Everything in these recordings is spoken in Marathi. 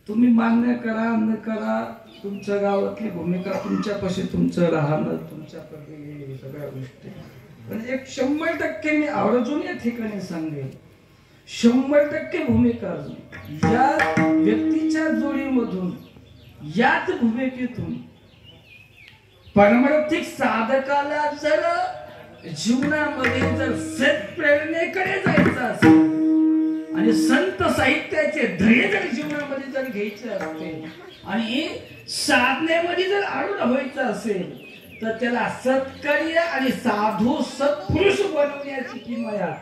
तुम्ही मान्य करा न करा, तुमच्या गावातली भूमिका, तुमच्यापाशी तुमचं राहणं, तुमच्याकडे सगळ्या गोष्टी. पण एक 100% मी आवर्जून या ठिकाणी सांगेन, 100% भूमिका या व्यक्तीच्या जोडीमधून, याच भूमिकेतून परमार्थिक साधकाला जर जीवनामध्ये जर सत्प्रेरणेकडे जायचं असेल आणि संत साहित्याचे ध्येय जर जीवनामध्ये जर घ्यायचे असते आणि साधनेमध्ये जर आरूढ व्हायचं असेल, तर त्याला सत्कार्य आणि साधू सत्पुरुष बनवण्याची किमया,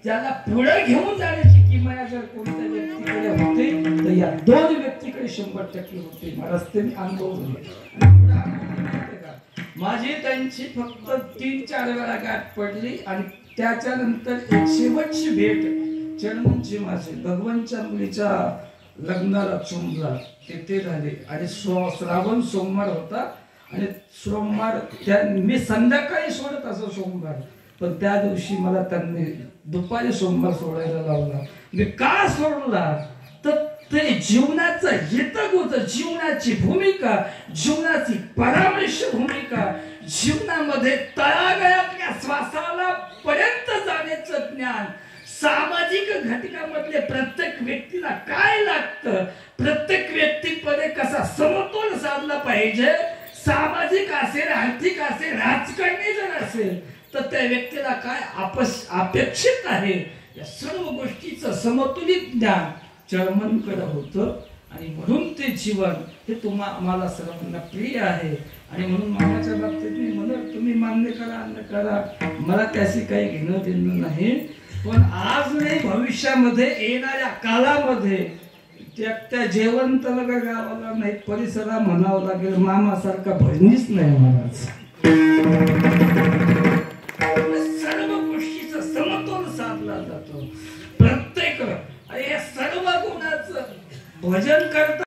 त्याला पुढे घेऊन जाण्याची किमया जर कोणत्या व्यक्तीकडे होते, तर या दोन व्यक्तीकडे 100% होते. मला रस्ते अनुभव माझी त्यांची फक्त 3-4 वेळा गाठ पडली आणि त्याच्यानंतर एक शेवटची भेट चरणची माझी भगवानच्या मुलीच्या लग्नाला चुंबला तिथे झाली आणि श्रावण सोमवार होता आणि सोमवार मी संध्याकाळी सोडत असो सोमवार, पण त्या दिवशी मला त्यांनी दुपारी सोमवार सोडायला लावला. मी का सोडला तर ते जीवनाचं हितगुज, जीवनाची भूमिका, जीवनाची परामर्श भूमिका, जीवनामध्ये तळागाळातल्या श्वासाला पर्यंत जाण्याचं ज्ञान, सामाजिक घटकामधले प्रत्येक व्यक्तीला काय लागतं, प्रत्येक व्यक्तीमध्ये कसा समतोल साधला पाहिजे, सामाजिक असेल, आर्थिक असेल, राजकारणी जर असेल तर त्या व्यक्तीला काय अपेक्षित आहे, या सर्व गोष्टीचं समतोलित ज्ञान चर्मनकडे होतं. आणि म्हणून ते जीवन हे मला सर्वांना प्रिय आहे. आणि म्हणून मामाच्या बाबतीत मी म्हणत, तुम्ही मान्य करा न करा, मला त्याशी काही घेणं देणं नाही. पण आज नाही, भविष्यामध्ये येणाऱ्या काळामध्ये त्या जयवंतनगर गावाला नाही, परिसरा म्हणावं लागेल, मामासारखा भजनीच नाही म्हणायचं. सर्व गोष्टीचा समतोल साधला जातो. प्रत्येक या सर्व गुणाचं भजन करता